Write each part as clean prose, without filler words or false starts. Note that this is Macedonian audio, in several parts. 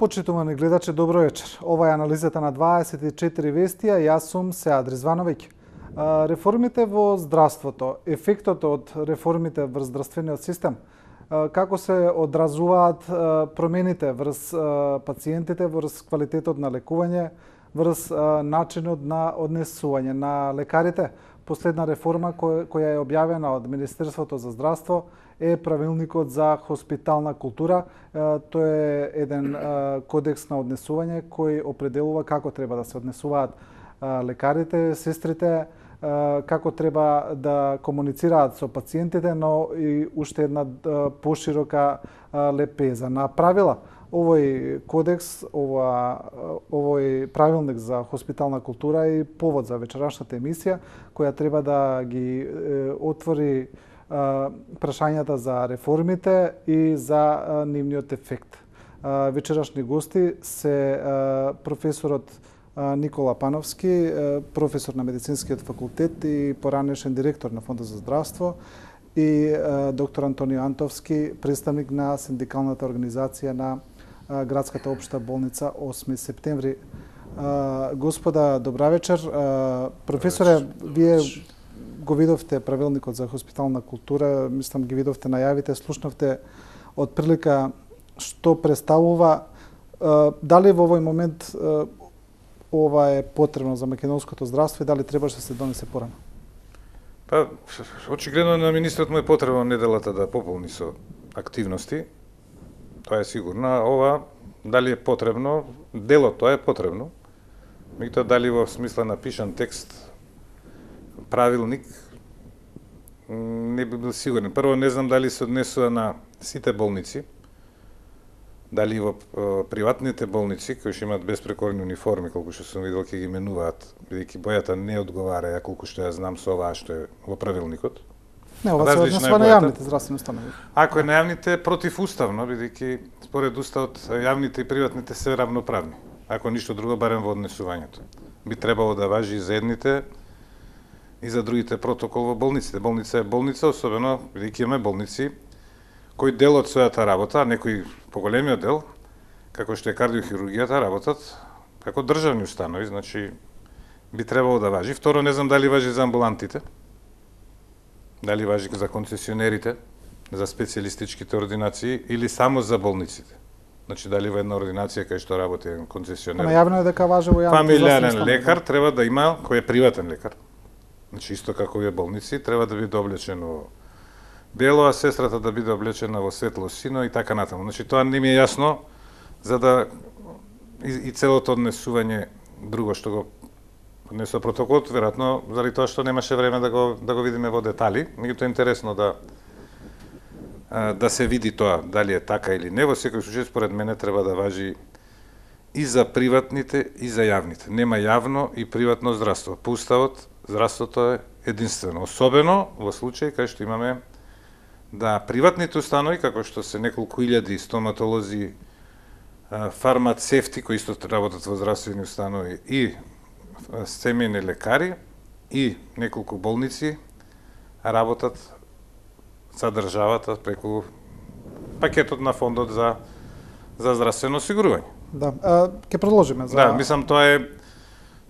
Почитувани гледачи, добро вечер. Ова е анализата на 24 вестија. Јас сум Сеад Ризвановиќ. Реформите во здравството, ефектот од реформите врз здравствениот систем, како се одразуваат промените врз пациентите, врз квалитетот на лекување, врз начинот на однесување на лекарите. Последна реформа која е објавена од Министерството за здравство е правилникот за хоспитална култура. Тој е еден кодекс на однесување кој определува како треба да се однесуваат лекарите, сестрите, како треба да комуницираат со пациентите, но и уште една поширока лепеза на правила. Овој кодекс, овој правилник за хоспитална култура е повод за вечерашната емисија, која треба да ги отвори прашањата за реформите и за нивниот ефект. Вечерашни гости се професорот Никола Пановски, професор на Медицинскиот факултет и поранешен директор на Фондот за здравство, и доктор Антонио Антовски, представник на синдикалната организација на Градската општа болница 8 септември. Господа, добра вечер. Професоре, вие го видовте правилникот за хоспитална култура, мислам ги видовте најавите, слушнавте од прилика што представува. Дали во овој момент ова е потребно за македонското здравство и дали требаше да се донесе порано? Па, очигледно на министрот му е потребно неделата да пополни со активности. Тоа е сигурно. Ова, дали е потребно, делот тоа е потребно. Меѓутоа, дали во смисла на пишан текст, правилник, не би бил сигурен. Прво, не знам дали се однесува на сите болници, дали во приватните болници, кои што имаат безпрекорни униформи, колку што сум видел, ќе ги менуваат, бидејќи бојата не одговара, ја колку што ја знам со оваа што е во правилникот. Не, ова се однесува на јавните здравствени установи. Ако е на јавните, противуставно, бидејќи според уставот јавните и приватните се равноправни. Ако ништо друго, барем во однесувањето. Би требало да важи и за едните и за другите протокол во болниците. Болница е болница, особено бидејќи имаме болници кои дел од својата работа, некои поголемиот дел, како што е кардиохирургијата, работат како државни установи, значи би требало да важи. Второ, не знам дали важи за амбулантите, дали важи за концесионерите, за специјалистичките ординации или само за болниците. Значи дали во една ординација кај што работи еден концесионер. Најавно е дека важи во јавните фамилиарен лекар треба да има, кој е приватен лекар. Значи исто како овие болници треба да биде облечен во бело, а сестрата да биде облечена во светло сино и така натаму. Значи тоа не ми е јасно, за да и целото однесување друго што го однесува протоколот, веројатно заради тоа што немаше време да го видиме во детали. Меѓутоа е интересно да се види тоа дали е така или не. Во секој случај според мене треба да важи и за приватните и за јавните. Нема јавно и приватно здравство. По уставот здравството е единствено, особено во случај кај што имаме да приватните установи, како што се неколку илјади стоматолози, фармацевти кои исто работат во здравствени установи и семејни лекари и неколку болници работат за државата преку пакетот на фондот за здравствено осигурување. Да, ќе продолжиме за. Да, мислам тоа е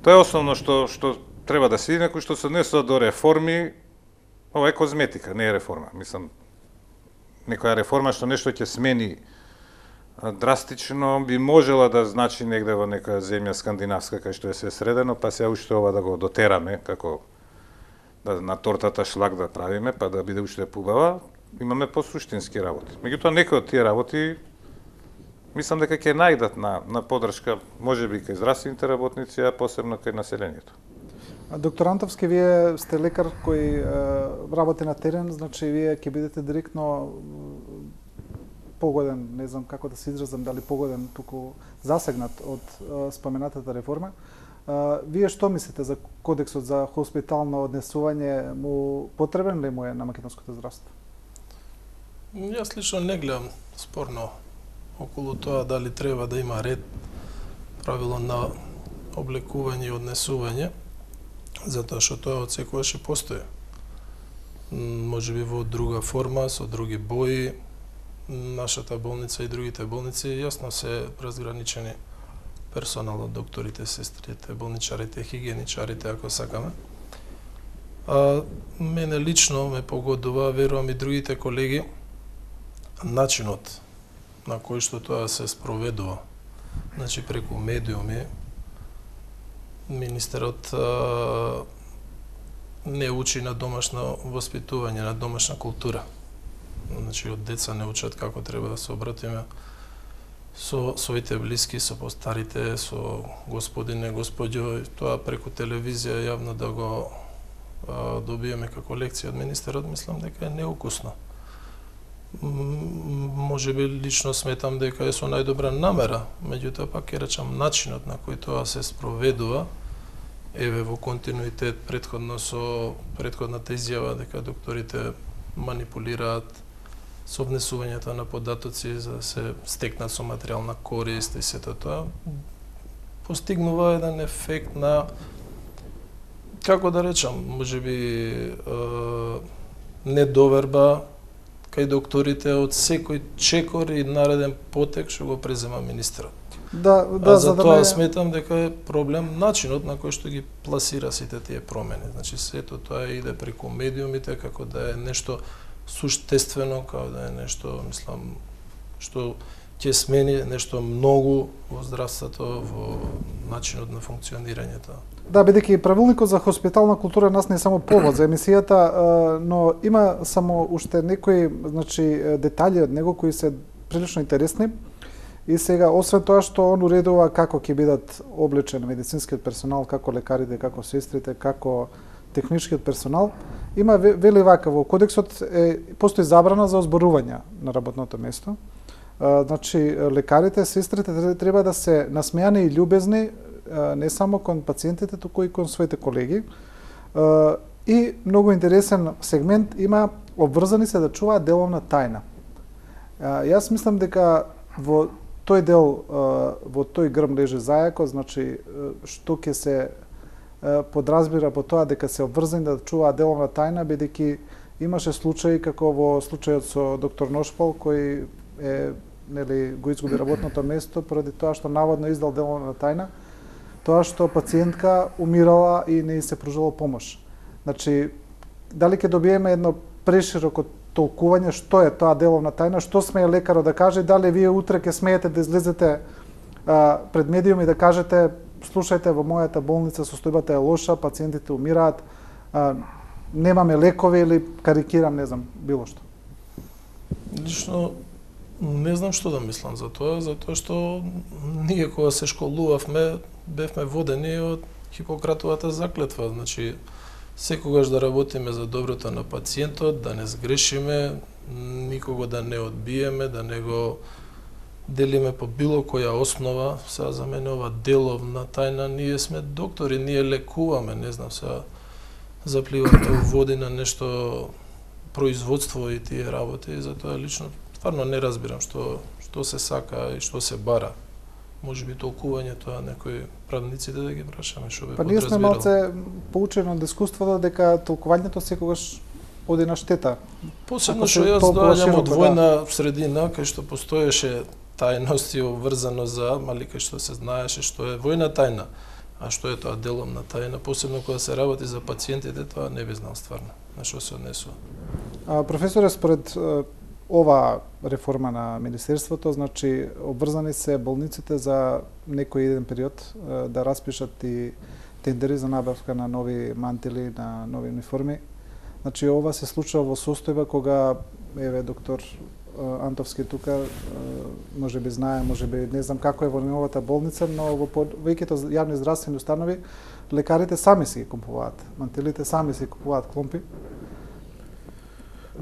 основно што треба да се види, некој што се однесува до реформи. Ова е козметика, не е реформа. Мислам, некоја реформа што нешто ќе смени драстично би можела да значи негде во некоја земја скандинавска кај што е се средено, па се уште ова да го дотераме како на тортата шлак да правиме, па да биде уште побава. Имаме посуштински работи. Меѓутоа некои од тие работи мислам дека ќе најдат на поддршка, можеби кај здравствените работници, а посебно кај населението. Доктор Антовски, вие сте лекар кој работи на терен, значи вие ќе бидете директно погоден, не знам како да се изразам, дали погоден, туку засегнат од споменатата реформа. Вие што мислите за кодексот за хоспитално однесување? Му потребен ли му е на македонското здравство? Јас лично не гледам спорно околу тоа дали треба да има ред, правило на облекување и однесување, затоа што тоа од секогаш постои. Можеби во друга форма, со други бои, нашата болница и другите болници јасно се разграничени персоналот, докторите, сестрите, болничарите, хигиеничарите, ако сакаме. А мене лично ме погодува, верувам и другите колеги, начинот на кој што тоа се спроведува. Значи преку медиуми, министерот не учи на домашно воспитување, на домашна култура. Значи од деца не учат како треба да се обратиме со своите блиски, со постарите, со господине, господјо, тоа преку телевизија јавно да го добиеме како лекција од министерот, мислам дека е неукусно. Може би лично сметам дека е со најдобра намера, меѓутоа пак ќе речам начинот на кој тоа се спроведува, еве во континуитет претходно со претходната изјава дека докторите манипулираат со внесувањето на податоци за да се стекнат со материјална корист и сето тоа, постигнува еден ефект на, како да речам, можеби недоверба кај докторите од секој чекор и нареден потек што го презема министерот. Да, за тоа сметам дека е проблем начинот на кој што ги пласира сите тие промени. Значи сето тоа иде преку медиумите како да е нешто суштествено, како да е нешто, мислам, што ќе смени нешто многу во здравството, во начинот на функционирањето. Да, бидејќи правилникот за хоспитална култура нас не е само повод за емисијата, но има само уште некои, значи, детали од него кои се прилично интересни. И сега, освен тоа што он уредува како ќе бидат облечен медицинскиот персонал, како лекарите, како сестрите, како техничкиот персонал, има вели вака во кодексот постои забрана за озборување на работното место. Значи лекарите, сестрите треба да се насмеани и љубезни не само кон пациентите, туку и кон своите колеги. И многу интересен сегмент има обврзани се да чуваат деловна тајна. Јас мислам дека во тој дел, во тој грм лежи зајако, значи што ќе се подразбира по тоа дека се обврзани да чуваат деловна тајна, бидејќи имаше случаи како во случајот со доктор Ношпол кој го изгуби работното место поради тоа што наводно издал деловна тајна, тоа што пациентка умирала и не се пружила помош. Значи, дали ќе добиеме едно прешироко толкување што е тоа деловна тајна, што смее лекарот да каже, дали вие утре ќе смеете да излезете пред медиуми и да кажете слушајте, во мојата болница состојбата е лоша, пациентите умираат, немаме лекови или карикирам, не знам, било што. Лично не знам што да мислам за тоа, затоа што ние кога се школувавме, бевме водени од Хипократовата заклетва, значи секогаш да работиме за доброто на пациентот, да не сгрешиме, никого да не одбиеме, да не го делиме по било која основа. Сега за мене ова деловна тајна, ние сме доктори, ние лекуваме, не знам, сега запливате води на нешто производство и тие работи, и затоа лично стварно не разбирам што се сака и што се бара. Може би толкување тоа некои правниците да ги прашаме што би подразбирал. Па ние сме малце поучени од искуството дека толкувањето секогаш оди на штета. Посебно што јас доаѓам од војна средина кај што постоеше тајност и обврзано за, мали кај што се знаеше што е војна тајна, а што е тоа деловна тајна, посебно кога се работи за пациентите, тоа не би знал стварно на што се однесува. Професоре, според ова реформа на Министерството, значи обврзани се болниците за некој еден период да распишат и тендери за набавка на нови мантили, на нови униформи. Значи ова се случува во состојба кога еве доктор Антовски тука може би знае, може би не знам како е во неговата болница, но во повеќето јавни здравствени установи лекарите сами си ги купуваат мантилите, сами си купуваат кломпи.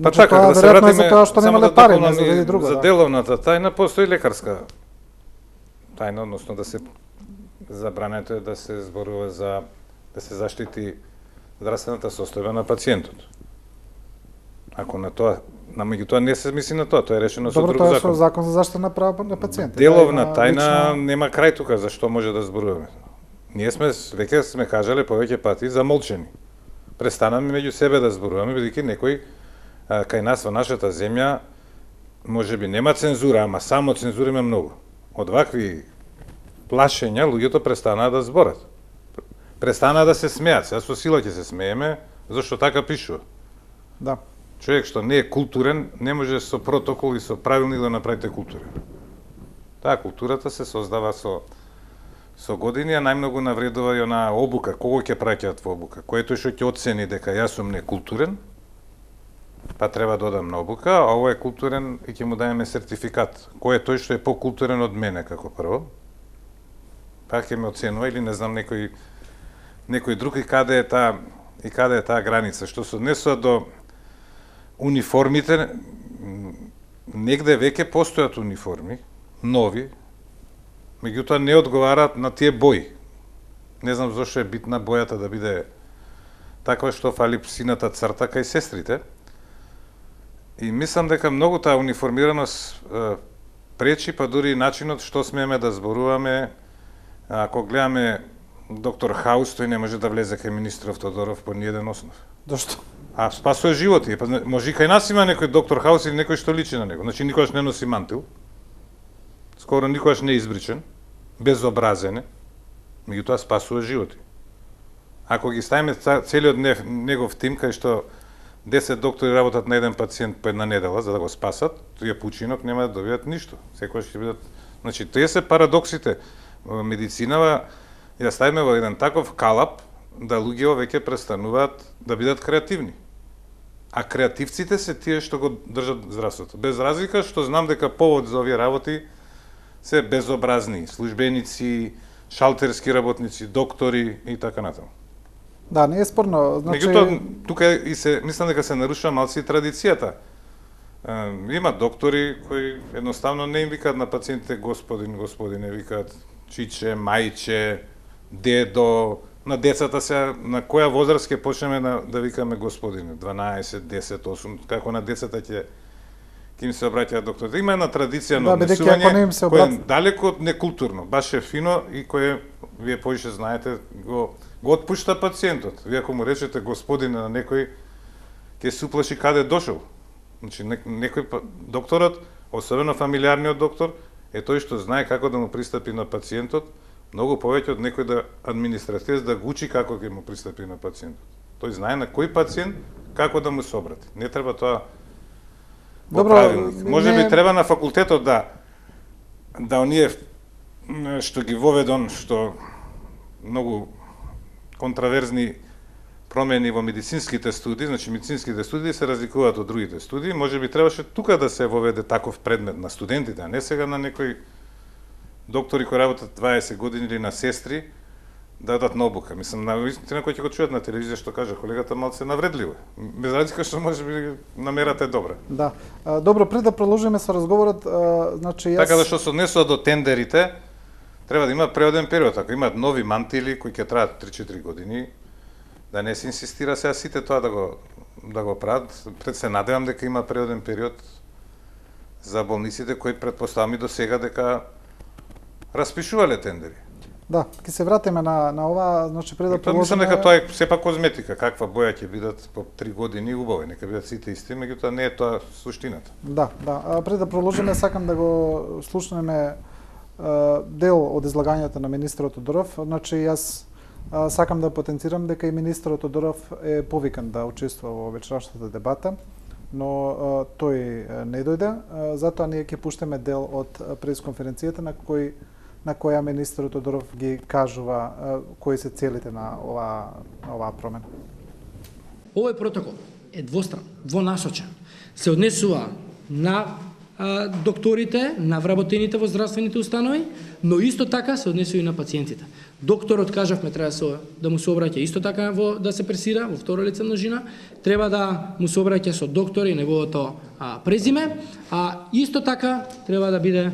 Па така, да се вратиме за тоа што немале пари, не за друго. За деловната тајна постои лекарска тајна, односно да се забрането е да се зборува за да се заштити здравствената состојба на пациентот. Ако на тоа, меѓутоа не се мисли на тоа, тоа е решено со друг закон. Добро, тоа е со закон за заштита на права на пациентите. Деловна тајна нема крај тука, за што може да зборуваме. Ние веќе сме кажале повеќе пати замолчени. Престанаме меѓу себе да зборуваме, бидејќи некој кај нас во нашата земја може би нема цензура, ама само цензура има многу. Од вакви плашења луѓето престанаа да зборат. Престанаа да се смеат. Сега со сила ќе се смееме, зашто така пишува. Да. Човек што не е културен, не може со протокол и со правилник да направите култура. Таа културата се создава со години, а најмногу навредува и она обука, кого ќе праќаат во обука. Кој е тој што ќе оцени дека јас сум некултурен, па треба да одам на обука, а овој е културен и ќе му даеме сертификат. Кој е тој што е покултурен од мене како прво? Па ќе ме оценува или не знам некој друг и каде е таа граница. Што се однесува до униформите, негде веќе постојат униформи, нови, меѓутоа не одговараат на тие бои. Не знам зошто е битна бојата да биде таква што фали сината црта кај сестрите. И мислам дека многу таа униформираност пречи, па дури и начинот што смееме да зборуваме. Ако гледаме доктор Хаус, тој не може да влезе кај министров Тодоров по ниеден основ. Зошто? А спасува животи. Може и кај нас има некој доктор Хаус или некој што личи на него. Значи никогаш не носи мантил. Скоро никогаш не е избричен, безобразен е, меѓутоа спасува животи. Ако ги ставиме целиот негов тим, кај што 10 доктори работат на еден пациент по една недела за да го спасат, тој починок нема да добијат ништо. Секогаш ќе бидат. Значи, тие се парадоксите. Медицинава ја ставиме во еден таков калап да луѓето веќе престануваат да бидат креативни. А креативците се тие што го држат здравството. Без разлика што знам дека повод за овие работи се безобразни, службеници, шалтерски работници, доктори и така натаму. Да, не е спорно. Значи... Меѓутоа, тука мислам дека се нарушува малци традицијата. Има доктори кои едноставно не им викаат на пациентите господине, викаат чиче, мајче, дедо. На децата се, на која возраст ќе почнеме да викаме господине? 12, 10, 8, како на децата ќе им се обраќаат докторите. Има една традиција на однесување која е далеко од некултурно, баш е фино и кое вие поише знаете го отпушта пациентот. Вие ако му речете господине на некој, ќе се уплаши каде дошол. Значи некој докторот, особено фамилиарниот доктор, е тој што знае како да му пристапи на пациентот, многу повеќе од некој административец да го учи како ќе му пристапи на пациентот. Тој знае на кој пациент како да му се обрати. Не треба тоа во правилник. Може би треба на факултетот да оние што ги воведон, што многу контраверзни промени во медицинските студии, значи медицинските студии се разликуваат од другите студии, може би требаше тука да се воведе таков предмет на студентите, а не сега на некои доктори кои работат 20 години или на сестри да дадат на обука. Мислам, на вистина кој ќе го чујат на телевизија што кажа колегата малце навредливо. Без разлика што може би намерата е добра. Да. Добро, пред да продолжиме со разговорот, значи јас... Така да што се однесува до тендерите, треба да има преоден период. Ако имаат нови мантили кои ќе траат 3-4 години, да не се инсистира сега сите тоа да го прават. Пред се надевам дека има преоден период за болниците кои претпоставам и до сега дека распишувале тендери. Да, ќе се вратиме на ова, значи пред да продолжиме. Мислам дека тоа е сепак козметика, каква боја ќе бидат по 3 години убави, нека бидат сите исти, меѓутоа не е тоа суштината. Да. Пред да продолжиме сакам да го слушнеме дел од излагањето на министерот Тодоров. Значи јас сакам да потенцирам дека и министерот Тодоров е повикан да учествува во вечерашната дебата, но тој не дојде, затоа ние ќе пуштиме дел од пресконференцијата на која министерот Тодоров ги кажува кои се целите на оваа промена. Овој протокол е двостран, двонасочен. Се однесува на докторите, на вработените во здравствените установи, но исто така се однесува и на пациентите. Докторот, кажавме, треба да му се обраќа исто така да се пресира во второ лице множина, треба да му се обраќа со доктор и неговото презиме, а исто така треба да биде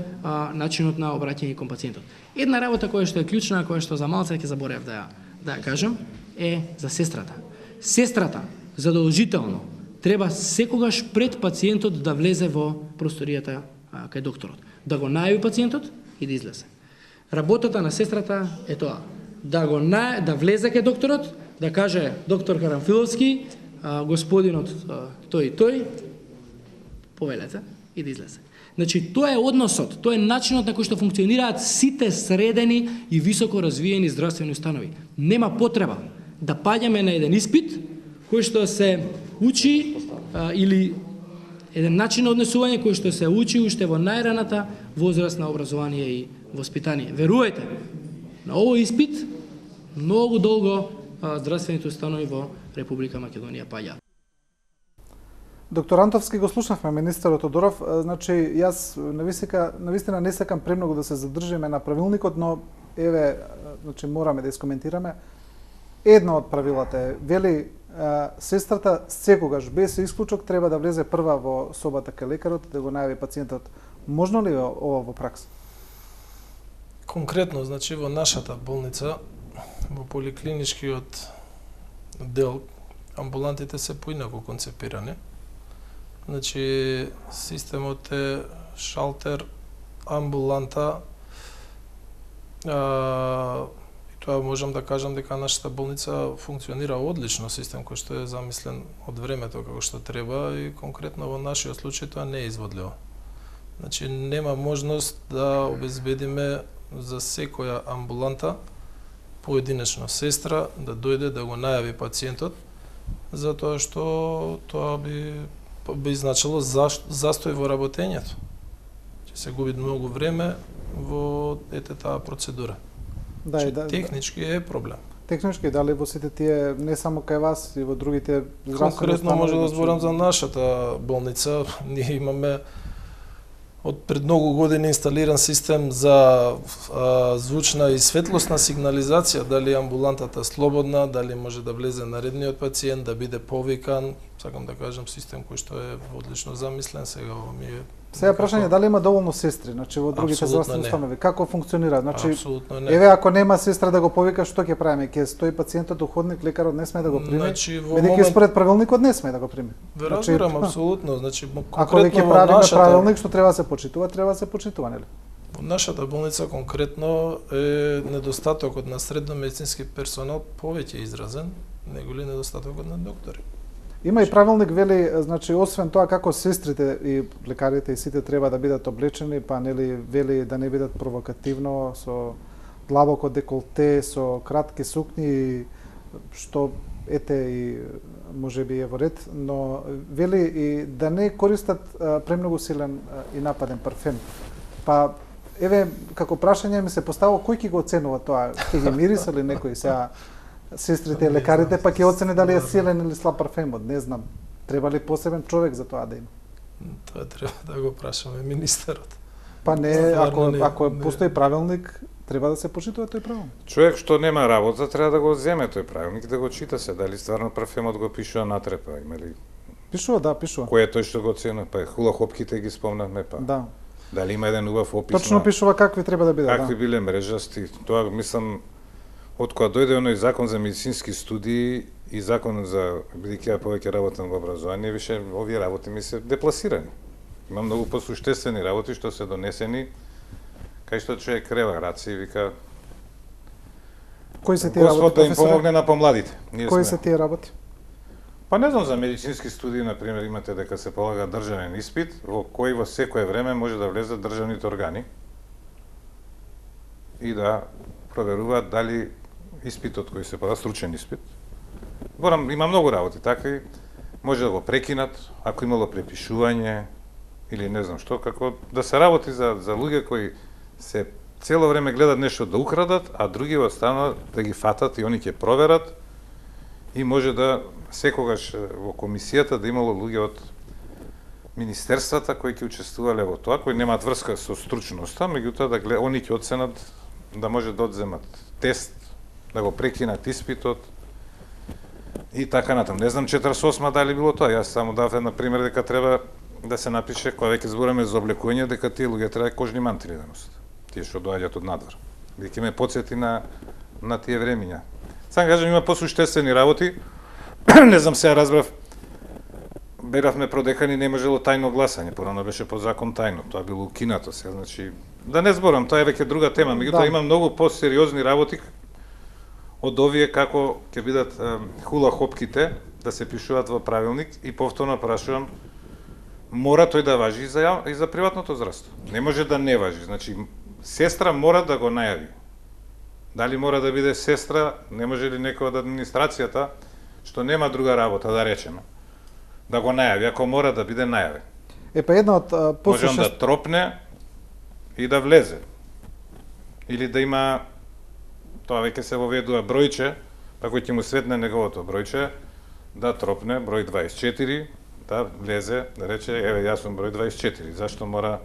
начинот на обраќање кон пациентот. Една работа која што е клучна, која што за малце ќе заборев да ја кажам, е за сестрата. Сестрата задолжително треба секогаш пред пациентот да влезе во просторијата кај докторот, да го најави пациентот и да излезе. Работата на сестрата е тоа, да влезе кај докторот, да каже доктор Карамфиловски, господинот тој и тој, повелете, и да излезе. Значи, тоа е односот, тоа е начинот на кој што функционираат сите средени и високо развиени здравствени установи. Нема потреба да паѓаме на еден испит кој што се учи или еден начин на однесување кој што се учи уште во најраната возраст на образование и воспитание. Верувајте, на овој испит многу долго здравствените установи во Република Македонија паѓаат. Доктор Антовски, го слушнавме министерот Тодоров. Значи, јас навистина не сакам премногу да се задржиме на правилникот, но еве, значи мораме да искоментираме. Едно од правилата е, вели, сестрата секогаш без исклучок треба да влезе прва во собата кај лекарот да го најави пациентот. Можно ли ова во пракса? Конкретно, значи во нашата болница, во поликлиничкиот дел, амбулантите се поинаку концепирани. Значи, системот е шалтер, амбуланта, и тоа можам да кажам дека нашата болница функционира одлично, систем кој што е замислен од времето како што треба и конкретно во нашиот случај тоа не е изводливо. Значи, нема можност да обезбедиме за секоја амбуланта поединечно сестра да дојде да го најави пациентот, затоа што тоа би значило застој во работењето. Ќе се губи многу време во таа процедура. Да, технички е проблем. Технички, дали во сите тие, не само кај вас, и во другите здравствени Конкретно може да зборам за нашата болница. Ние имаме од пред многу години инсталиран систем за звучна и светлосна сигнализација, дали амбулантата слободна, дали може да влезе наредниот пациент, да биде повикан. Сакам да кажам систем кој што е одлично замислен, сега ми е... Сега прашање, дали има доволно сестри, значи во другите здравствени установи, како функционира? Значи, апсолутно не. Еве ако нема сестра да го повика, што ќе правиме? Ќе стои пациентот у ходник, лекарот не смее да го прими. Значи, бидејќи според правилникот не смее да го прими. Ве разбирам апсолутно, значи ако веќе правиме правилник што треба да се почитува, треба да се почитува, нели? Во нашата болница конкретно е недостатокот на средно медицински персонал повеќе изразен, него ли недостатокот на доктори. Има и правилник вели, значи освен тоа како сестрите и лекарите и сите треба да бидат облечени, па нели вели да не бидат провокативно со длабоко деколте, со кратки сукни, што ете и можеби е во ред, но вели и да не користат премногу силен и нападен парфем. Па еве како прашање ми се поставува кој ќе го оценува тоа, ќе ги мириса ли некој сега сестрите и лекарите, па ќе оцени дали е силен или слаб парфемот, не знам. Треба ли посебен човек за тоа да има? Тоа треба да го прашаме министерот. Па не, ако постои правилник, треба да се почитува тој правилник. Човек што нема работа треба да го земе тој правилник и да го чита се, дали стварно парфемот го пишува натрепа, има ли? Пишува, да, пишува. Кој е тој што го оценува? Па хула хопките ги спомнавме, па. Да. Дали има еден убав опис? Точно пишува какви треба да бидат, какви биле мрежасти. Тоа мислам од кога дојде оној закон за медицински студии и закон за, бидејќи ја повеќе работам во образование, више овие работи ми се депласирани. Има многу посуштествени работи што се донесени, кај што човек крева раци и вика кои се тие работи, Господ да им помогне на помладите. Кои се тие работи? Па не знам, за медицински студии, например, имате дека се полага државен испит, во кој во секое време може да влезат државните органи и да проверуваат дали испитот кој се полага, стручен испит. Има многу работи, така и може да го прекинат, ако имало препишување или не знам што, како да се работи за луѓе кои се цело време гледат нешто да украдат, а други останат да ги фатат и они ќе проверат и може да секогаш во комисијата да имало луѓе од министерствата кои ќе учествувале во тоа, кои немаат врска со стручноста, меѓутоа да они ќе оценат да може да одземат тест, да го прекинат испитот и така натаму. Не знам 48 дали било тоа, јас само дав една пример дека треба да се напише кога веќе збораме за облекување дека тие луѓе треба кожни мантили да носат. Тие што доаѓаат од надвор. Дека ме потсети на тие времиња. Сам кажам има посуштествени работи. Не знам, сега разбрав, беравме продекани, не можело тајно гласање, порано беше по закон тајно, тоа било укинато се, значи, да не зборам, тоа е веќе друга тема, меѓутоа има многу посериозни работи од овие како ќе бидат хула хопките да се пишуваат во правилник и повторно прашувам, мора тој да важи и за приватното здравство. Не може да не важи. Значи, сестра мора да го најави. Дали мора да биде сестра, не може ли некој од администрацијата, што нема друга работа, да речеме, да го најави, ако мора да биде најавен. Па една од Може он да тропне и да влезе. Или да има, тоа веќе се воведува бројче, па кој ќе му светне неговото бројче, да тропне број 24, да влезе, да рече, еве, јас сум број 24, зашто мора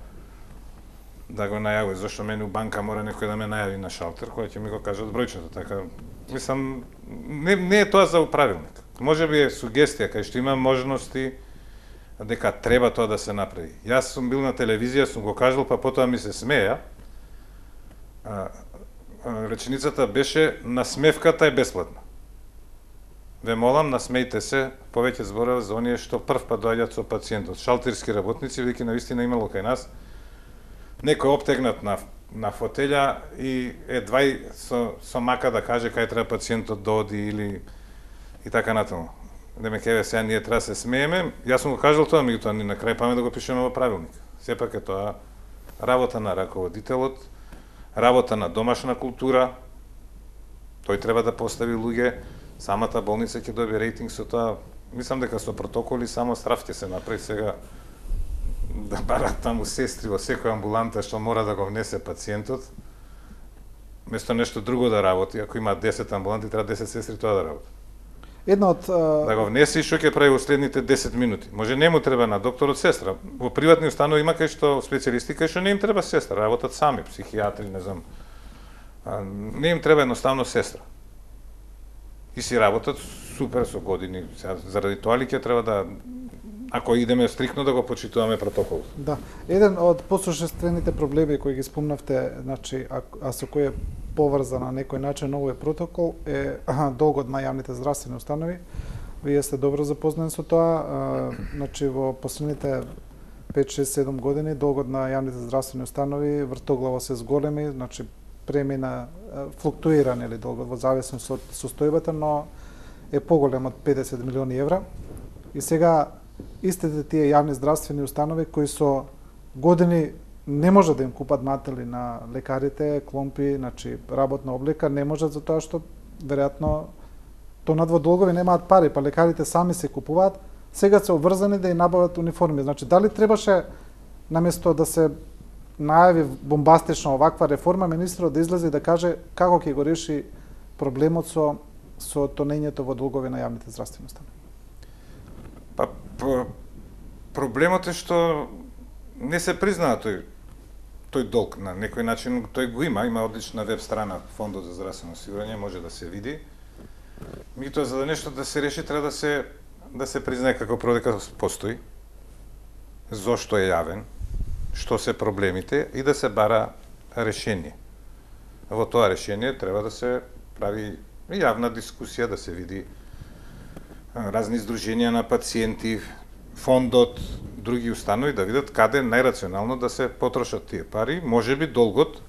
да го најави, зашто мене у банка мора некој да ме најави на шалтер, кој ќе ми го кажат бројчето, така, мислам, не е тоа за правилник. Може би е сугестија, кај што има можности дека треба тоа да се направи. Јас сум бил на телевизија, сум го кажал, па потоа ми се смеја. Реченицата беше, насмевката е бесплатна. Ве молам, насмејте се, повеќе зборува за оние што прв пат доаѓаат со пациентот. Шалтерски работници, веќе навистина имало кај нас, некој обтегнат на фотелја и едвај со мака да каже кај треба пациентот да оди или и така натаму. Демек, еве, сега ние треба да се смееме. Јас сум го кажал тоа, меѓутоа ни на крај паме да го пишеме во правилник. Сепак е тоа работа на раководителот, работа на домашна култура. Тој треба да постави луѓе, самата болница ќе добие рейтинг со тоа. Мислам дека со протоколи само страф ќе се направи сега да барат таму сестри во секоја амбуланта што мора да го внесе пациентот. Место нешто друго да работи, ако има 10 амбуланти, треба 10 сестри тоа да работи. Една од Да го внесе и што ќе прави во следните 10 минути. Може не му треба на докторот сестра. Во приватни установи има кај што специјалисти кај што не им треба сестра, работат сами, психијатри, не знам. Не им треба едноставно сестра. И си работат супер со години. Заради тоа ли ќе треба да, ако идеме стрикно да го почитуваме протокол? Да, еден од посушествените проблеми кои ги спомнавте, значи, а со кој е поврзан на некој начин овој протокол е долгот на јавните здравствени установи. Вие сте добро запознати со тоа, значи во последните 5, 6, 7 години долгот на јавните здравствени установи вртоглаво се зголеми, значи премина флуктуира нели долгот во зависност од состојбата, но е поголем од 50 милиони евра. И сега истите тие јавни здравствени установи кои со години не може да им купат матели на лекарите, кломпи, значи работна облека, не можат за тоа што веројатно тонат во долгови, немаат пари, па лекарите сами се купуваат, сега се обврзани да ја набават униформи. Значи дали требаше наместо да се најави бомбастично оваква реформа, министерот да излезе и да каже како ќе го реши проблемот со тонењето во долгови на јавните здравствени установи? Па проблемот е што не се признава тој долг на некој начин, тој го има одлична веб страна Фондот за здравствено осигурање, може да се види. Меѓутоа за да нешто да се реши треба да се признае како дека постои, зошто е јавен, што се проблемите и да се бара решение. Во тоа решение треба да се прави јавна дискусија, да се види разни издруженија на пациенти, фондот, други установи да видат каде најрационално да се потрошат тие пари. Можеби долгот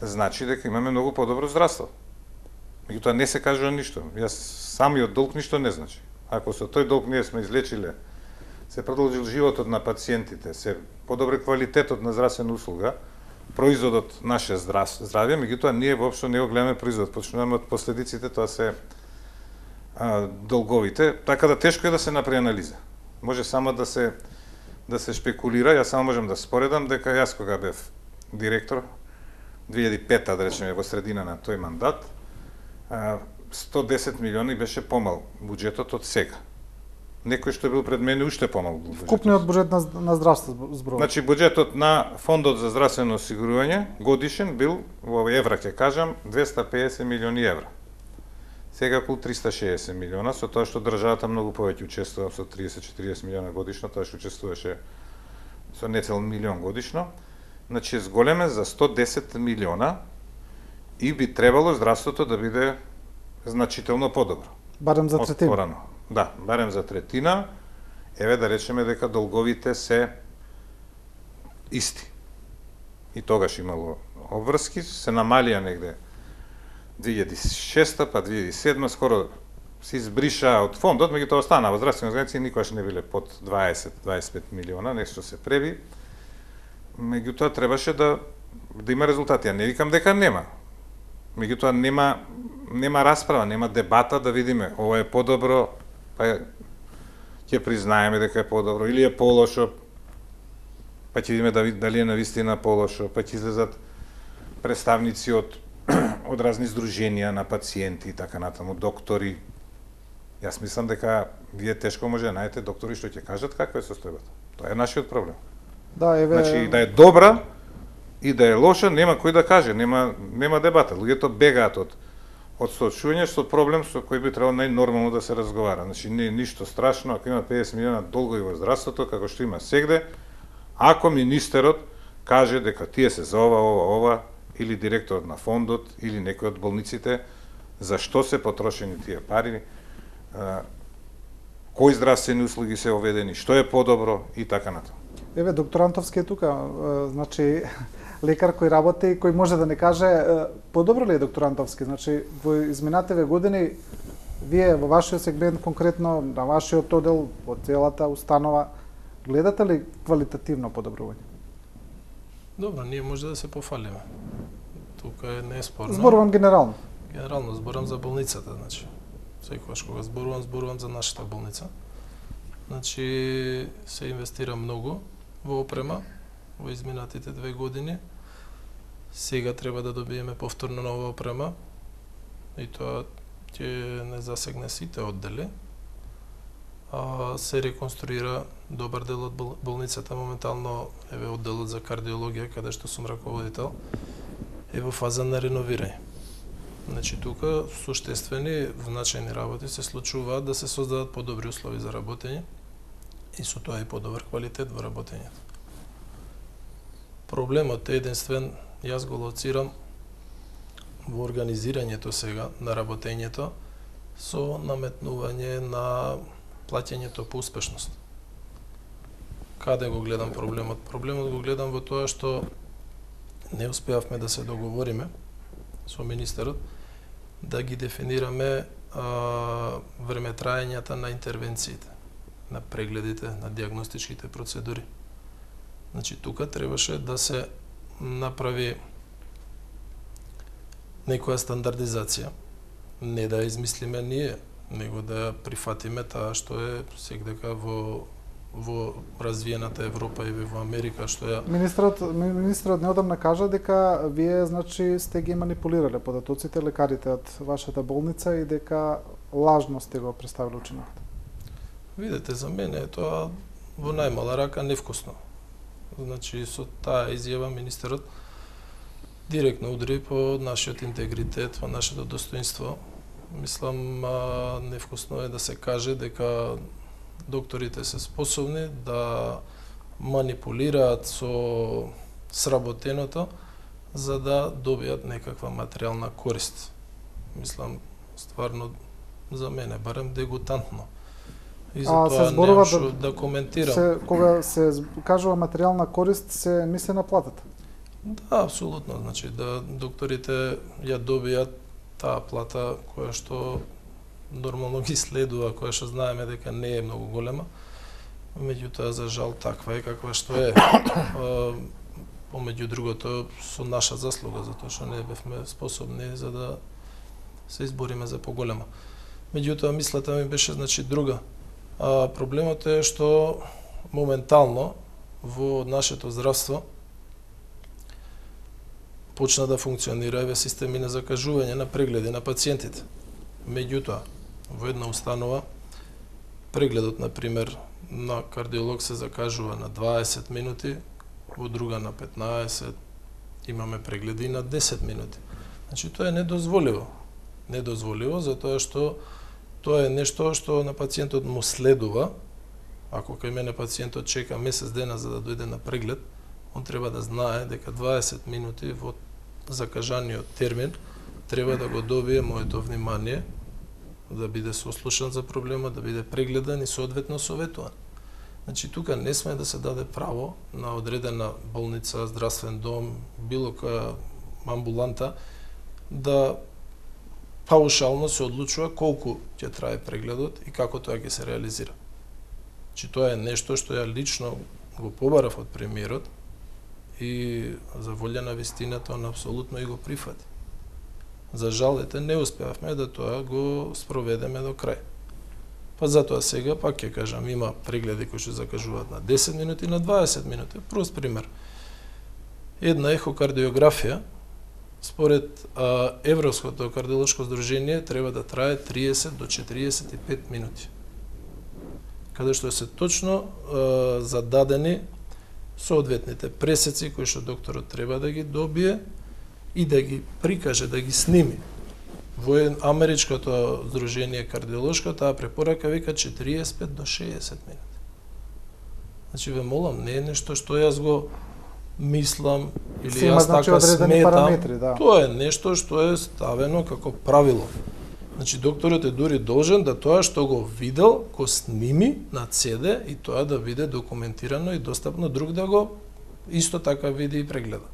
значи дека имаме многу подобро здравство. Меѓутоа не се кажува ништо. Јас самиот долг ништо не значи. Ако со тој долг ние сме излечиле, се продолжил животот на пациентите, се подобри квалитетот на здравствена услуга, производот наше здравје, меѓутоа ние воопшто не го гледаме производот, почнуваме од последиците, тоа се долговите, така да тешко е да се направи анализа. Може само да се шпекулира, јас само можам да споредам дека јас кога бев директор 2005-та, да речеме, во средина на тој мандат, 110 милиони беше помал буџетот од сега. Некој што бил пред мене уште помал буџетот. Вкупниот буџет на здравство зборува. Значи буџетот на Фондот за здравствено осигурување годишен бил во евра ќе кажам 250 милиони евра. Сега околу 360 милиона, со тоа што државата многу повеќе учествува со 30-40 милиона годишно, тоа што учествуваше со нецел милион годишно. Значи е зголеме за 110 милиона и би требало здравството да биде значително подобро. Барем за третина. Порано. Да, барем за третина. Еве да речеме дека долговите се исти. И тогаш имало обврски, се намалија негде 2006 па 2007 скоро се избриша од фондот, меѓутоа останаа во здравствени организации никогаш не биле под 20-25 милиона, нешто се преби. Меѓутоа требаше да има резултати. Ја не викам дека нема. Меѓутоа нема расправа, нема дебата да видиме ова е подобро, па ќе признаеме дека е подобро или е полошо, па ќе видиме дали е навистина полошо, па ќе излезат представници од разни здруженија на пациенти и така натаму, доктори. Јас мислам дека вие тешко може да најдете доктори што ќе кажат каква е состојбата. Тоа е нашиот проблем. Да, еве... Значи, да е добра и да е лоша, нема кој да каже, нема дебата. Луѓето бегаат од соочување со проблем со кој би требало најнормално да се разговара. Значи, не е ништо страшно, ако има 50 милиона долгови во здравството, како што има сегде, ако министерот каже дека тие се за ова, или директорот на фондот, или некој од болниците, за што се потрошени тие пари, кои здравствени услуги се оведени, што е подобро и така натаму. Еве, доктор Антовски е тука, значи, лекар кој работи и кој може да не каже подобро ли е доктор Антовски? Значи, во изминативе години, вие во вашиот сегмент, конкретно на вашиот одел, во целата установа, гледате ли квалитативно подобрување? Добро, ние може да се пофалиме. Тука е неспорно. Зборувам генерално. Генерално зборам за болницата, значи. Секогаш кога зборувам за нашата болница. Значи, се инвестира многу во опрема во изминатите 2 години. Сега треба да добиеме повторно нова опрема и тоа ќе не засегне сите оддели. Се реконструира добар дел од болницата, моментално еве одделот за кардиологија, каде што сум раководител, е во фаза на реновирање. Значи, тука суштествени, значајни работи се случуваат да се создадат подобри услови за работење и со тоа и подобар квалитет во работењето. Проблемот е единствен, јас го лоцирам во организирањето сега на работењето со наметнување на плаќањето по успешност. Каде го гледам проблемот? Проблемот го гледам во тоа што не успеавме да се договориме со министерот да ги дефинираме времетраењата на интервенциите, на прегледите, на диагностичките процедури. Значи, тука требаше да се направи некоја стандардизација, не да ја измислиме ние, него да ја прифатиме таа што е сегдека во развиената Европа и во Америка, што ја... Министерот неодамна кажа дека вие, значи, сте ги манипулирале податоците, лекарите од вашата болница и дека лажно сте го представиле учинокот. Видете, за мене е тоа во најмала рака невкусно. Значи, со таа изјава министерот директно удри по нашиот интегритет, по нашето достоинство. Мислам, невкусно е да се каже дека докторите се способни да манипулираат со сработеното за да добијат некаква материјална корист. Мислам, стварно, за мене, барем дегутантно. И за тоа немам што да коментирам. Кога се кажува материјална корист, се мисли на платата? Да, апсолутно. Значи, да докторите ја добијат таа плата која што нормално ги следува, која што знаеме дека не е многу голема, меѓутоа за жал таква е каква што е. Помеѓу другото со наша заслуга, затоа што не бевме способни за да се избориме за поголема. Меѓутоа мислата ми беше значи друга. Проблемот е што моментално во нашето здравство почна да функционира еве системи на закажување на прегледи на пациентите. Меѓутоа, во една установа прегледот, на пример, на кардиолог се закажува на 20 минути, во друга на 15, имаме прегледи на 10 минути. Значи, тоа е недозволиво. Недозволиво, затоа што тоа е нешто што на пациентот му следува. Ако кај мене пациентот чека месец дена за да дојде на преглед, он треба да знае дека 20 минути во закажаниот термин треба да го добие моето внимание, да биде сослушан за проблема, да биде прегледан и соодветно советуван. Значи, тука не сме да се даде право на одредена болница, здравствен дом, било која амбуланта, да паушално се одлучува колку ќе трае прегледот и како тоа ќе се реализира. Значи тоа е нешто што ја лично го побарав од премиерот и за волја на вистината он апсолутно и го прифати. За жал, не успеавме да тоа го спроведеме до крај. Па затоа сега, пак ќе кажам, има прегледи кои што закажуваат на 10 минути, на 20 минути. Прост пример. Една ехокардиографија, според Европското кардиолошко здружение, треба да трае 30 до 45 минути. Каде што се точно зададени соодветните пресеци кои што докторот треба да ги добие и да ги прикаже, да ги сними. Во Америчкото здружение кардиолошко таа препорака вика 45 до 60 минути. Значи ве молам, не е нешто што јас го мислам или јас така сметам. Да. Тоа е нешто што е ставено како правило. Значи докторот е дури должен да тоа што го видел, го сними на CD и тоа да биде документирано и достапно друг да го исто така види и прегледа.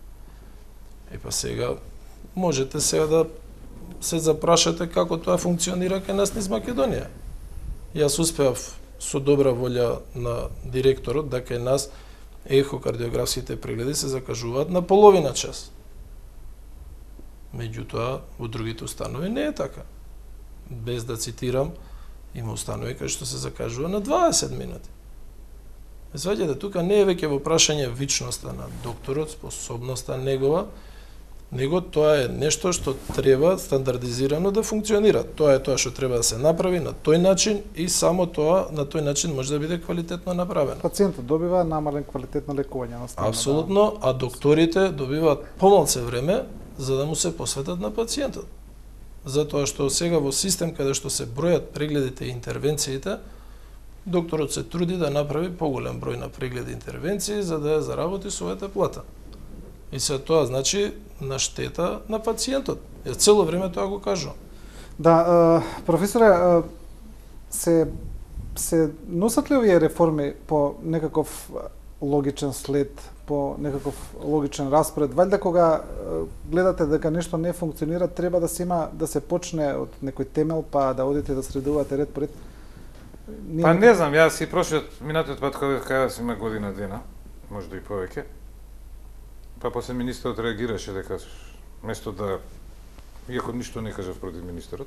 И па сега можете сега да се запрашате како тоа функционира кај нас низ Македонија. Јас успеав со добра волја на директорот да кај нас ехокардиографските прегледи се закажуваат на половина час. Меѓутоа, во другите установи не е така. Без да цитирам, има установи кај што се закажува на 20 минути. Сваѓате, тука не е веќе во прашање вичноста на докторот, способноста негова, него тоа е нешто што треба стандардизирано да функционира. Тоа е тоа што треба да се направи на тој начин и само тоа на тој начин може да биде квалитетно направено. Пациентот добива намален квалитет на лекување на страна. Апсолутно, а докторите добиваат помалце време за да му се посветат на пациентот. Затоа што сега во систем каде што се бројат прегледите и интервенциите, докторот се труди да направи поголем број на прегледи и интервенции за да ја заработи својата плата. И се тоа значи на штета на пациентот. Ја цело време тоа го кажувам. Да, професоре, се носат ли овие реформи по некаков логичен след, по некаков логичен распоред? Валјда кога гледате дека нешто не функционира, треба да се има да се почне од некој темел па да одите да средувате ред по ред? Па не знам, јас и прошлиот минатиот пат кога кај има година дена, можда и повеќе. Па после министерот реагираше дека место да иако ништо не кажав против министерот.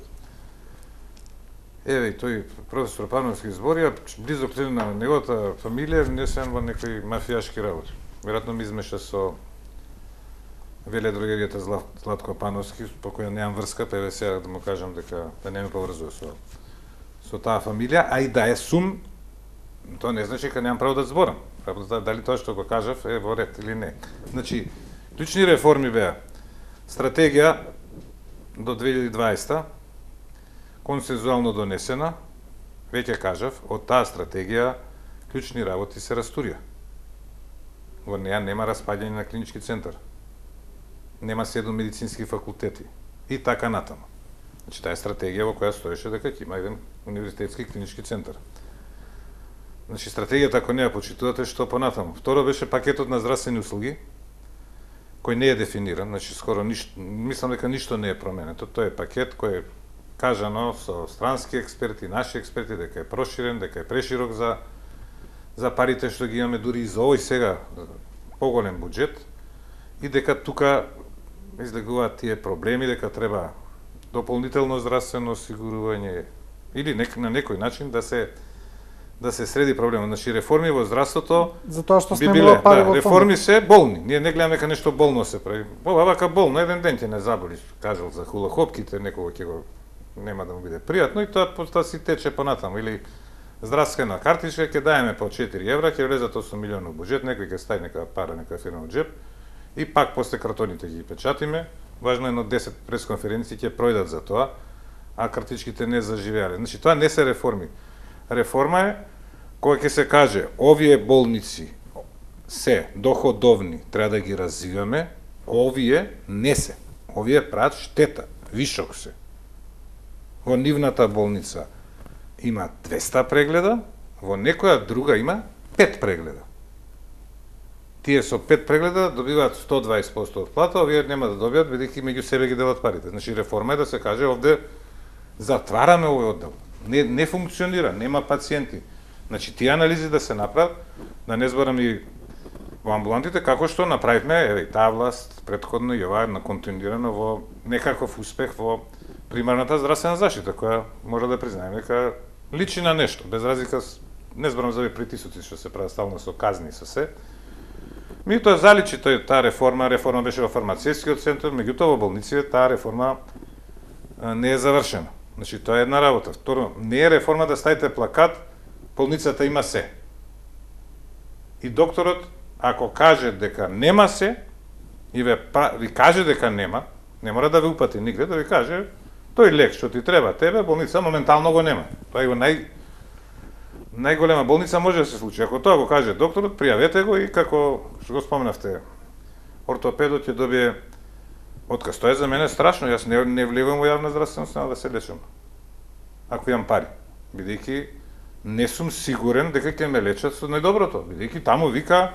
Еве и тој професор Пановски збори, а близок член на неговата фамилија внесен во некои мафијашки работи. Веројатно ми измеша со веледрогеријата Златко Пановски, по која немам врска, па еве сега да му кажам дека да не ме поврзува со таа фамилија, а и да е сум, тоа не значи дека немам право да зборам. Дали тоа што го кажав е во ред или не. Значи, клучни реформи беа стратегија до 2020 консензуално донесена, веќе кажав, од таа стратегија клучни работи се растурија. Во неја нема распаѓање на клинички центар. Нема 7 медицински факултети. И така натаму. Значи, таа е стратегија во која стоеше дека ќе има еден универзитетски клинички центар. Значи, стратегијата, ако не ја почитувате, што понатаму. Второ беше пакетот на здравствени услуги, кој не е дефиниран, значи скоро мислам дека ништо не е променето. Тоа е пакет кој е кажано со странски експерти, наши експерти, дека е проширен, дека е преширок за парите што ги имаме дури и за овој сега поголем буџет и дека тука излегуваат тие проблеми, дека треба дополнително здравствено осигурување или на некој начин да се среди проблемот. Значи реформи во здравството затоа што би сме биле, пари во реформи се болни. Ние не гледаме дека нешто болно се прави. Вака болно, еден ден ќе не заболи, кажал за хулахопките, некога ќе го нема да му биде пријатно и тоа си тече понатаму. Или здравствена картичка ќе даеме по 4 евра, ќе влезат 8 милионов буџет, некој ќе стави нека пара, нека фирма во джеп и пак после картоните ги печатиме. Важно е, но 10 пресконференции ќе пројдат за тоа, а картичките не заживеале. Значи тоа не се реформи. Реформа е кога ќе се каже овие болници се доходовни, треба да ги развиваме, овие не се. Овие прават штета, вишок се. Во нивната болница има 200 прегледа, во некоја друга има 5 прегледа. Тие со 5 прегледа добиваат 120% од плата, овие нема да добијат, бидејќи меѓу себе ги делат парите. Значи реформа е да се каже овде Затвараме овој оддел. Не функционира, нема пациенти. Значи, тие анализи да се направат, да не зборам и во амбулантите, како што направивме, еве, таа власт, предходно и оваа континуирано во некаков успех во примарната здравствена заштита, која може да признаеме дека личи на нешто, без разлика, не зборам за овие притисоци што се прават стално со казни и со се. Меѓутоа заличи таа реформа беше во фармацевскиот центар, меѓутоа во болниците таа реформа не е завршена. Значи, тоа е една работа. Второ, не е реформа да ставите плакат, болницата има се. И докторот, ако каже дека нема се, и ви каже дека нема, не мора да ви упати нигде, да ви каже, тој лек што ти треба тебе, болница моментално го нема. Тоа е го најголема болница може да се случи. Ако тоа го каже докторот, пријавете го и како што го споменавте, ортопедот ќе добие отказ. Тоа е за мене страшно, јас не влегувам во јавна здравствена установа да се лечам. Ако имам пари, бидејќи не сум сигурен дека ќе ме лечат со најдоброто, бидејќи таму вика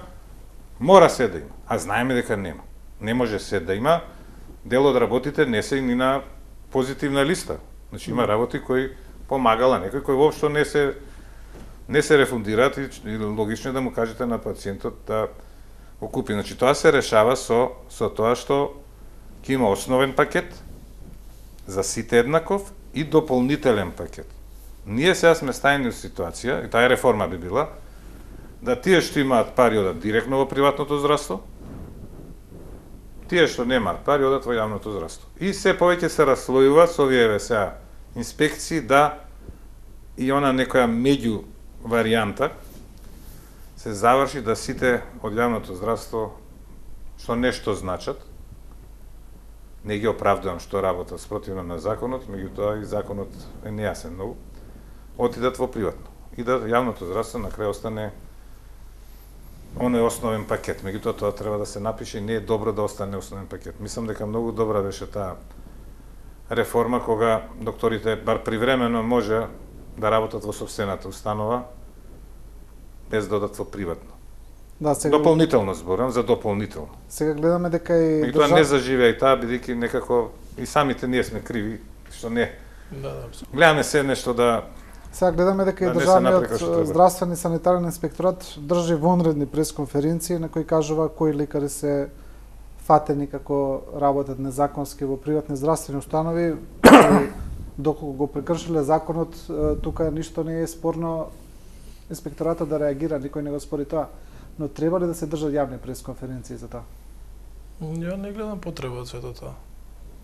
мора се да има, а знаеме дека нема. Не може се да има, дел од работите не се ни на позитивна листа. Значи има работи кои помагала некој кои воопшто не се рефундираат и логично е да му кажете на пациентот да го купи. Значи тоа се решава со тоа што ќе има основен пакет за сите еднаков и дополнителен пакет. Ние сега сме стајни во ситуација, и таа реформа би била, да тие што имаат пари одат директно во приватното здравство, тие што немаат пари одат во јавното здравство. И се повеќе се расслојува со овие сега инспекции да и она некоја меѓу варијанта се заврши да сите од јавното здравство што нешто значат, не ги оправдувам што работат спротивно на законот, меѓутоа и законот е нејасен многу, отидат во приватно. И да јавното здравство на крај остане оној основен пакет. Меѓутоа тоа треба да се напише и не е добро да остане основен пакет. Мислам дека многу добра беше таа реформа кога докторите бар привремено може да работат во сопствената установа без да одат во приватно. Да, сега Дополнително зборам за дополнително. сега гледаме дека и Меѓутоа не заживеа и таа, бидејќи некако и самите ние сме криви, што не. Да, апсолутно. Гледаме се нешто да Сега гледаме дека и Да не се државниот направи како што треба. здравствен и санитарен инспекторат држи вонредни пресконференции на кои кажува кои лекари се фатени како работат незаконски во приватни здравствени установи. Доколку го прекршиле законот, тука ништо не е спорно инспекторатот да реагира, никој не го спори тоа. Но треба ли да се држат јавни пресконференции за тоа? Ја не гледам потреба од сето тоа.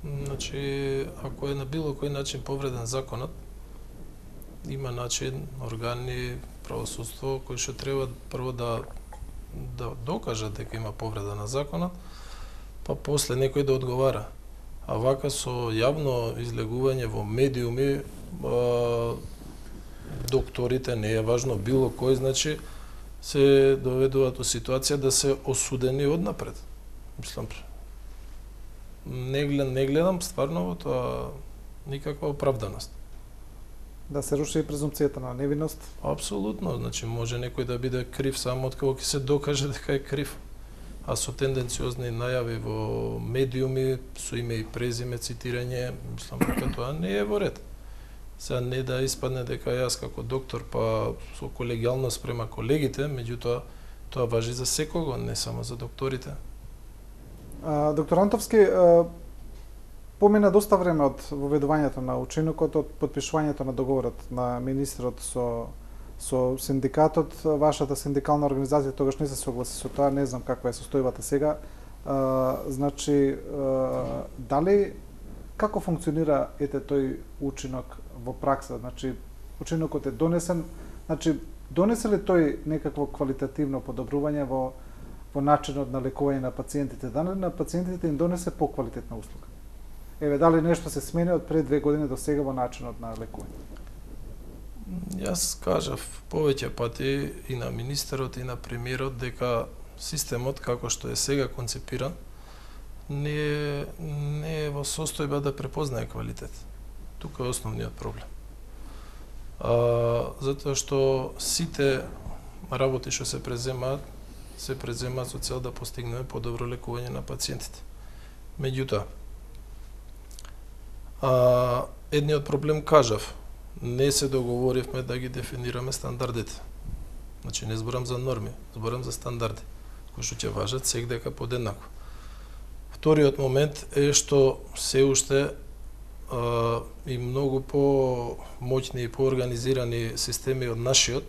Значи, ако е на било кој начин повреден законот, има начин, органи, правосудство, кои што треба прво да докажат дека има повреда на законот, па после некој да одговара. А вака со јавно излегување во медиуми, докторите, не е важно било кој, значи, се доведуваат во ситуација да се осудени однапред. Мислам, не гледам стварно во тоа никаква оправданост. Да се руши и презумпцијата на невиност? Апсолутно, значи може некој да биде крив само од кога ќе се докаже дека е крив. А со тенденциозни најави во медиуми, со име и презиме, цитирање, мислам дека тоа не е во ред. Сега не да испадне дека јас како доктор, па со колегијалност према колегите, меѓутоа тоа важи за секого, не само за докторите. Доктор Антовски, помина доста време од воведувањето на учинокот, од потпишувањето на договорот на министерот со синдикатот. Вашата синдикална организација тогаш не се согласи со тоа, не знам каква е состојбата сега. Значи, дали како функционира тој учинок во пракса? Значи, учинокот е донесен, значи донесе ли тој некакво квалитативно подобрување во начинот на лекување на пациентите? Дали на пациентите им донесе поквалитетна услуга? Еве, дали нешто се смени од пред 2 години до сега во начинот на лекување? Јас кажав повеќе пати и на министерот и на премиерот дека системот како што е сега концепиран не е во состојба да препознае квалитет. Тука е основниот проблем. Затоа што сите работи што се преземаат со цел да постигнеме подобро лекување на пациентите. Меѓутоа, едниот проблем кажав. Не се договоривме да ги дефинираме стандардите. Значи не зборам за норми, зборам за стандарди, кои што ќе важат секдека подеднакво. Вториот момент е што се уште и многу по-моќни и по-организирани системи од нашиот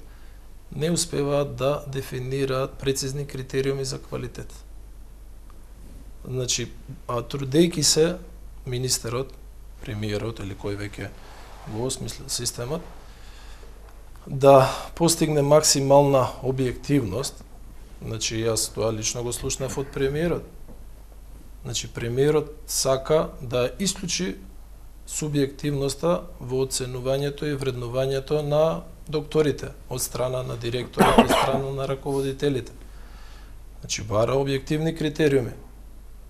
не успеваат да дефинираат прецизни критериуми за квалитет. Значи, трудејќи се министерот, премиерот или кој веќе го осмисля системот, да постигне максимална објективност, значи јас тоа лично го слушнав од премиерот. Значи премиерот сака да исклучи субјективноста во оценувањето и вреднувањето на докторите од страна на директорот, од страна на раководителите. Значи бара објективни критериуми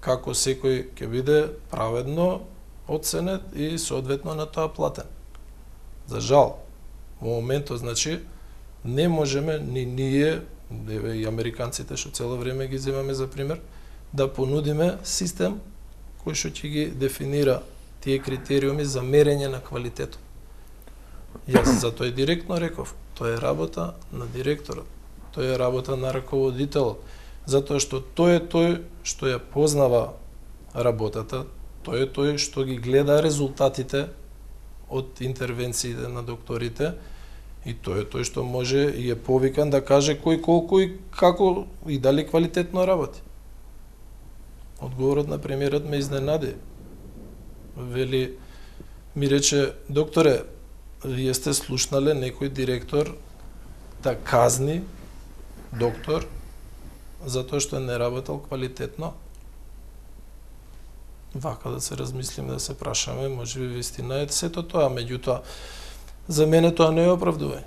како секој ќе биде праведно оценет и соодветно на тоа платен. За жал, во моментот, значи, не можеме ни ние, и американците што цело време ги земаме за пример, да понудиме систем кој што ќе ги дефинира тие критериуми за мерење на квалитетот. Јас затоа и директно реков, тоа е работа на директорот, тоа е работа на раководителот, затоа што тој е тој што ја познава работата, тој е тој што ги гледа резултатите од интервенциите на докторите и тој е тој што може и е повикан да каже кој колку и како и дали квалитетно работи. Одговорот на премиерот ме изненади. Вели, ми рече, докторе, вие сте слушнале некој директор да казни доктор затоа што не работел квалитетно? Вака да се размислиме, да се прашаме, може би вистина е сето тоа, меѓутоа, за мене тоа не е оправдување.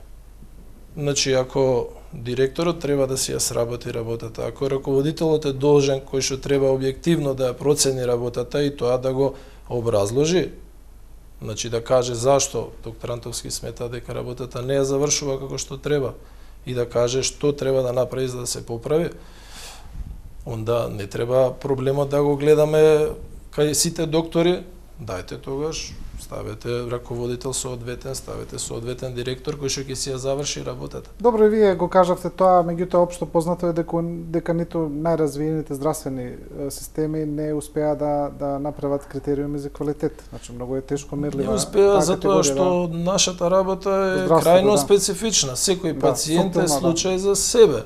Значи, ако директорот треба да си ја сработи работата, ако раководителот е должен кој што треба објективно да ја процени работата и тоа да го образложи, значи да каже зашто докторантовски смета дека работата не ја завршува како што треба и да каже што треба да направи за да се поправи, онда не треба проблемот да го гледаме кај сите доктори, дајте тогаш, ставете раководител соодветен, ставете соодветен директор кој што ќе си ја заврши работата. Добро, и вие го кажавте тоа, меѓутоа општо познато е дека ниту најразвиените здравствени системи не успеа да направат критериуми за квалитет. Значи многу е тешко мерлива. Не успеа затоа што нашата работа е крајно специфична. Секој пациент е случај за себе.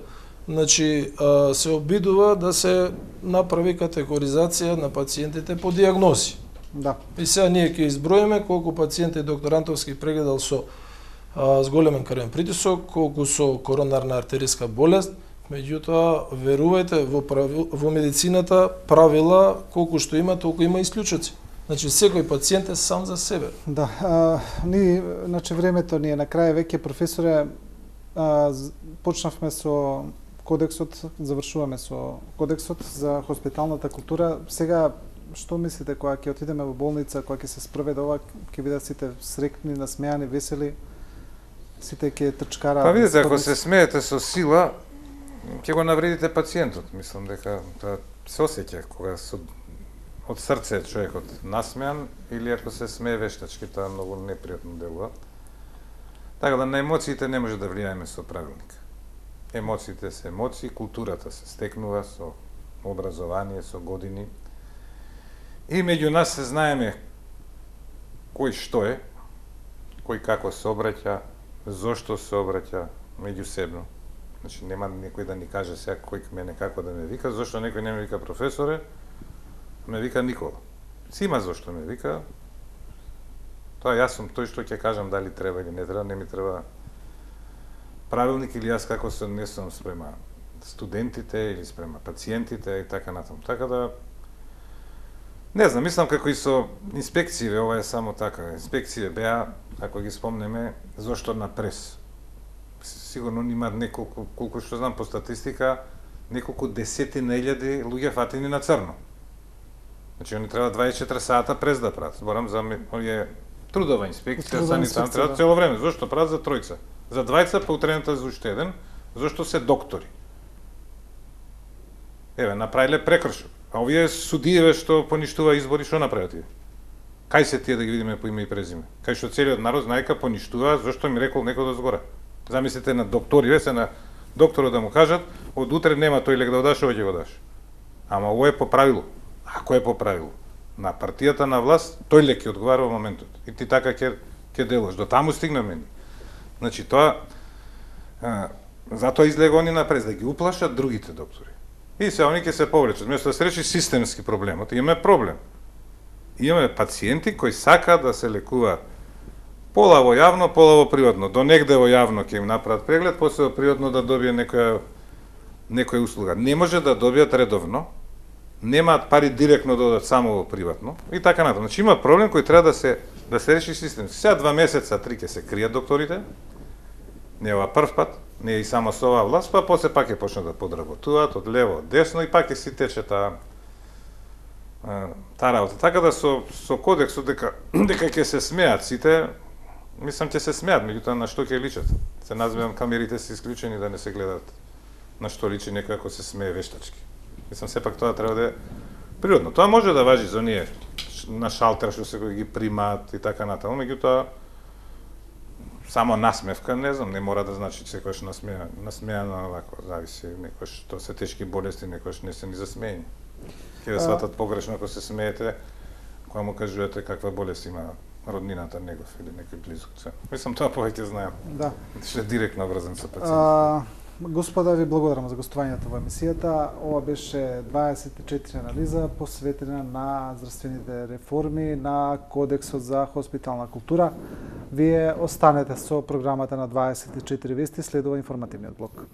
Значи, се обидува да се направи категоризација на пациентите по дијагнози. Да. И сега ние ќе изброиме колку пациенти докторантовски прегледал со зголемен крвен притисок, колку со коронарна артериска болест, меѓутоа верувајте во медицината правила колку што има толку има исклучоци. Значи секој пациент е сам за себе. Да, значи времето ни е на крај веќе, професоре, почнавме со кодексот, завршуваме со кодексот за хоспиталната култура. Сега што мислите кога ќе отидеме во болница, кога ќе се спроведе ова, ќе бидат сите среќни, насмејани, весели, сите ќе трчкараат? Па видите, ако се смеете со сила, ќе го навредите пациентот. Мислам дека тоа се осеќа кога од срце човекот насмеан или ако се смее вештачки, тоа многу непријатно делува. Така да на емоциите не може да влијаеме со правилник. Емоциите се емоции, културата се стекнува со образование, со години. И меѓу нас се знаеме кој што е, кој како се обраќа, зошто се обраќа меѓусебно. Значи нема некој да ни каже сега кој мене како да ме вика, зошто некој не ме вика професоре, ме вика Никола. Си има зошто ме вика. Тоа јас сум тој што ќе кажам дали треба или не треба, не ми треба правилник или јас како се однесувам спрема студентите или спрема пациентите и така натаму. Така да не знам, мислам како и со инспекциите, ова е само така. Инспекциите беа, ако ги спомнеме, зошто на прес. Сигурно има неколку, колку што знам по статистика, неколку десетина илјади луѓе фатени на црно. Значи, они треба 24 сата през да прават. Зборам за овие трудова инспекција, санитарна, треба цело време. Зошто прават за тројца? За двајца, па утрената за уште еден, зашто се доктори. Еве, направиле прекршок. А овие судиеве што поништува избори, што направат тие? Кај се тие да ги видиме по име и презиме? Кај што целиот народ знаека поништува зошто ми рекол некој дозгора. Замислите на доктори, се на докторот да му кажат, од утре нема тој лек да одаш, ова ќе го даш. Ама ово е по правило. Ако е по правило, на партијата на власт, тој лек ќе одговара во моментот. И ти така ќе делаш. До таму стигнаме ни. Значи тоа затоа излега они напред да ги уплашат другите доктори. И се они ќе се повлечат. Место да се реши системски проблемот, имаме проблем. Имаме пациенти кои сакаат да се лекуваат пола во јавно, пола во приватно. До негде во јавно ќе им направат преглед, после во приватно да добие некоја услуга. Не може да добијат редовно, немаат пари директно да одат само во приватно и така натаму. Значи има проблем кој треба да се реши системски. Сега 2 месеца, 3 ќе се кријат докторите. Не ова прв пат, не е и само со оваа власт, па после пак ќе почнат да подработуваат од лево, од десно и пак ќе си тече таа работа. Така да со кодексот дека ќе се смеат сите, мислам ќе се смеат, меѓутоа на што ќе личат. Се назбирам камерите се исклучени да не се гледаат на што личи некој ако се смее вештачки. Мислам сепак тоа треба да е природно. Тоа може да важи за оние на шалтер што се ги примаат и така натаму, меѓутоа само насмевка, не знам, не мора да значи секојаш насмеано овако, зависи, некојаш тоа се тешки болести, некојаш не се ни засмеени. Ќе ве сватат погрешно ако се смеете, кога му кажувате каква болест има роднината негов или некој близок. Мислам тоа повеќе знаем. Да. Што е директно врзан со пациентот. Господа, ви благодарам за гостувањето во емисијата. Ова беше 24 анализа посветена на здравствените реформи на Кодексот за хоспитална култура. Вие останете со програмата на 24 вести, следува информативниот блок.